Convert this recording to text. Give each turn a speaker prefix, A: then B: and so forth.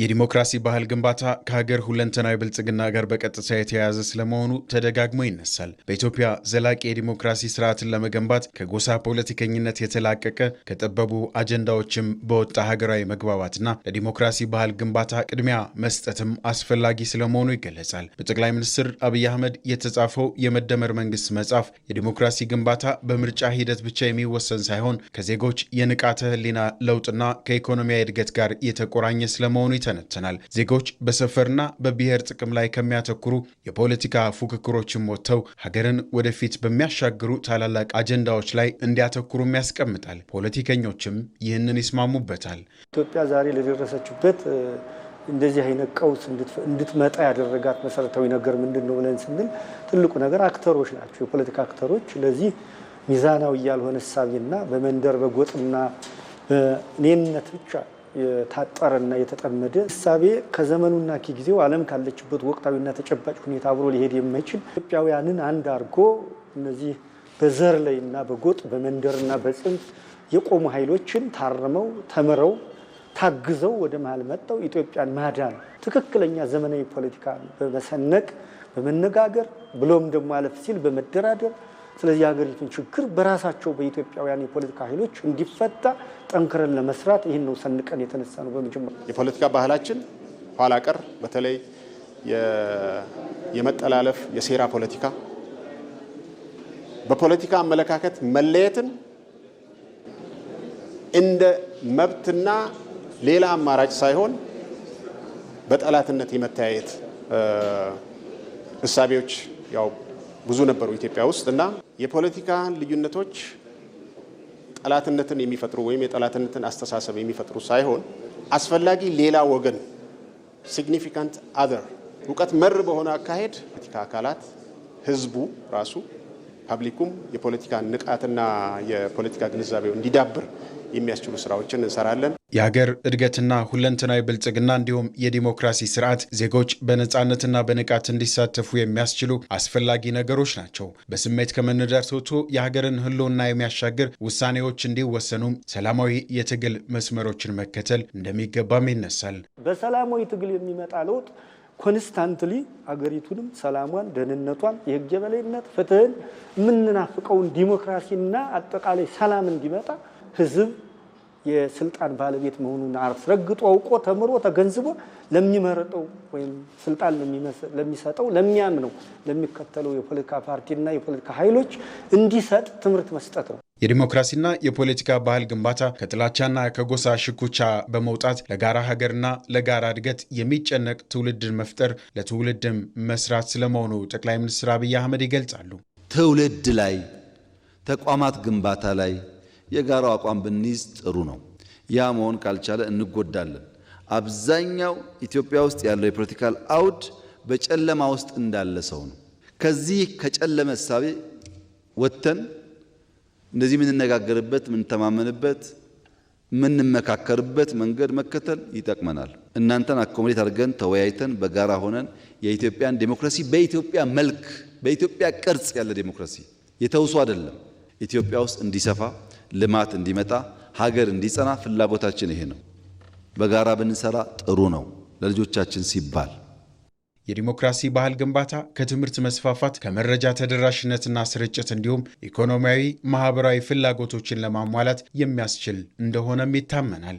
A: የዲሞክራሲ ባህል ግንባታ ከሀገር ሁለንተናዊ ብልጽግና ጋር በቀጥታ የተያያዘ ስለመሆኑ ተደጋግሞ ይነሳል። በኢትዮጵያ ዘላቂ የዲሞክራሲ ስርዓትን ለመገንባት ከጎሳ ፖለቲከኝነት የተላቀቀ ከጠበቡ አጀንዳዎችም በወጣ ሀገራዊ መግባባትና ለዲሞክራሲ ባህል ግንባታ ቅድሚያ መስጠትም አስፈላጊ ስለመሆኑ ይገለጻል። በጠቅላይ ሚኒስትር አብይ አህመድ የተጻፈው የመደመር መንግስት መጽሐፍ የዲሞክራሲ ግንባታ በምርጫ ሂደት ብቻ የሚወሰን ሳይሆን ከዜጎች የንቃተ ህሊና ለውጥና ከኢኮኖሚያዊ እድገት ጋር የተቆራኘ ስለመሆኑ ተነተናል። ዜጎች በሰፈርና በብሔር ጥቅም ላይ ከሚያተኩሩ የፖለቲካ ፉክክሮችም ወጥተው ሀገርን ወደፊት በሚያሻግሩ ታላላቅ አጀንዳዎች ላይ እንዲያተኩሩም ያስቀምጣል። ፖለቲከኞችም ይህንን ይስማሙበታል።
B: ኢትዮጵያ ዛሬ ለደረሰችበት እንደዚህ አይነት ቀውስ እንድትመጣ ያደረጋት መሰረታዊ ነገር ምንድነው ብለን ስንል ትልቁ ነገር አክተሮች ናቸው። የፖለቲካ አክተሮች ለዚህ ሚዛናዊ ያልሆነ ሐሳብና በመንደር በጎጥና በኔነት ብቻ የታጠረና የተጠመደ ሐሳቤ ከዘመኑና ከጊዜው ዓለም ካለችበት ወቅታዊና ተጨባጭ ሁኔታ አብሮ ሊሄድ የማይችል ኢትዮጵያውያንን አንድ አድርጎ እነዚህ በዘር ላይና በጎጥ በመንደርና በጽንፍ የቆሙ ኃይሎችን ታርመው ተመረው ታግዘው ወደ መሃል መጣው ኢትዮጵያን ማዳን ትክክለኛ ዘመናዊ ፖለቲካ በመሰነቅ በመነጋገር ብሎም ደግሞ አለፍ ሲል በመደራደር ስለዚህ ሀገሪቱን ችግር በራሳቸው በኢትዮጵያውያን የፖለቲካ ኃይሎች እንዲፈታ ጠንክረን ለመስራት ይህን ነው ሰንቀን የተነሳ ነው። በመጀመሪያ
C: የፖለቲካ ባህላችን ኋላ ቀር በተለይ የመጠላለፍ የሴራ ፖለቲካ በፖለቲካ አመለካከት መለየትን እንደ መብትና ሌላ አማራጭ ሳይሆን በጠላትነት የመተያየት እሳቤዎች ያው ብዙ ነበሩ ኢትዮጵያ ውስጥ እና የፖለቲካ ልዩነቶች ጠላትነትን የሚፈጥሩ ወይም የጠላትነትን አስተሳሰብ የሚፈጥሩ ሳይሆን አስፈላጊ ሌላ ወገን ሲግኒፊካንት አዘር እውቀት መር በሆነ አካሄድ ፖለቲካ አካላት ህዝቡ ራሱ ፐብሊኩም የፖለቲካ ንቃትና የፖለቲካ ግንዛቤው እንዲዳብር የሚያስችሉ ስራዎችን እንሰራለን።
A: የሀገር እድገትና ሁለንተናዊ ብልጽግና እንዲሁም የዲሞክራሲ ስርዓት ዜጎች በነጻነትና በንቃት እንዲሳተፉ የሚያስችሉ አስፈላጊ ነገሮች ናቸው። በስሜት ከመነዳት ወጥቶ የሀገርን ህልውና የሚያሻግር ውሳኔዎች እንዲወሰኑም ሰላማዊ የትግል መስመሮችን መከተል እንደሚገባም ይነሳል።
B: በሰላማዊ ትግል የሚመጣ ለውጥ ኮንስታንትሊ አገሪቱንም ሰላሟን፣ ደህንነቷን፣ የህግ የበላይነት፣ ፍትህን የምንናፍቀውን ዲሞክራሲና አጠቃላይ ሰላም እንዲመጣ ህዝብ የስልጣን ባለቤት መሆኑን አስረግጦ አውቆ ተምሮ ተገንዝቦ ለሚመረጠው ወይም ስልጣን ለሚሰጠው ለሚያምነው ለሚከተለው የፖለቲካ ፓርቲና የፖለቲካ ኃይሎች እንዲሰጥ ትምህርት መስጠት ነው።
A: የዲሞክራሲና የፖለቲካ ባህል ግንባታ ከጥላቻና ከጎሳ ሽኩቻ በመውጣት ለጋራ ሀገርና ለጋራ እድገት የሚጨነቅ ትውልድን መፍጠር ለትውልድም መስራት ስለመሆኑ ጠቅላይ ሚኒስትር አብይ አህመድ ይገልጻሉ።
D: ትውልድ ላይ ተቋማት ግንባታ ላይ የጋራው አቋም ብንይዝ ጥሩ ነው። ያ መሆን ካልቻለ እንጎዳለን። አብዛኛው ኢትዮጵያ ውስጥ ያለው የፖለቲካል አውድ በጨለማ ውስጥ እንዳለ ሰው ነው። ከዚህ ከጨለመ እሳቤ ወጥተን እንደዚህ የምንነጋገርበት፣ የምንተማመንበት፣ የምንመካከርበት መንገድ መከተል ይጠቅመናል። እናንተን አኮሞዴት አድርገን ተወያይተን በጋራ ሆነን የኢትዮጵያን ዲሞክራሲ በኢትዮጵያ መልክ በኢትዮጵያ ቅርጽ ያለ ዲሞክራሲ የተውሶ አይደለም ኢትዮጵያ ውስጥ እንዲሰፋ ልማት እንዲመጣ ሀገር እንዲጸና ፍላጎታችን ይሄ ነው። በጋራ ብንሰራ ጥሩ ነው ለልጆቻችን ሲባል።
A: የዲሞክራሲ ባህል ግንባታ ከትምህርት መስፋፋት ከመረጃ ተደራሽነትና ስርጭት እንዲሁም ኢኮኖሚያዊ፣ ማህበራዊ ፍላጎቶችን ለማሟላት የሚያስችል እንደሆነም ይታመናል።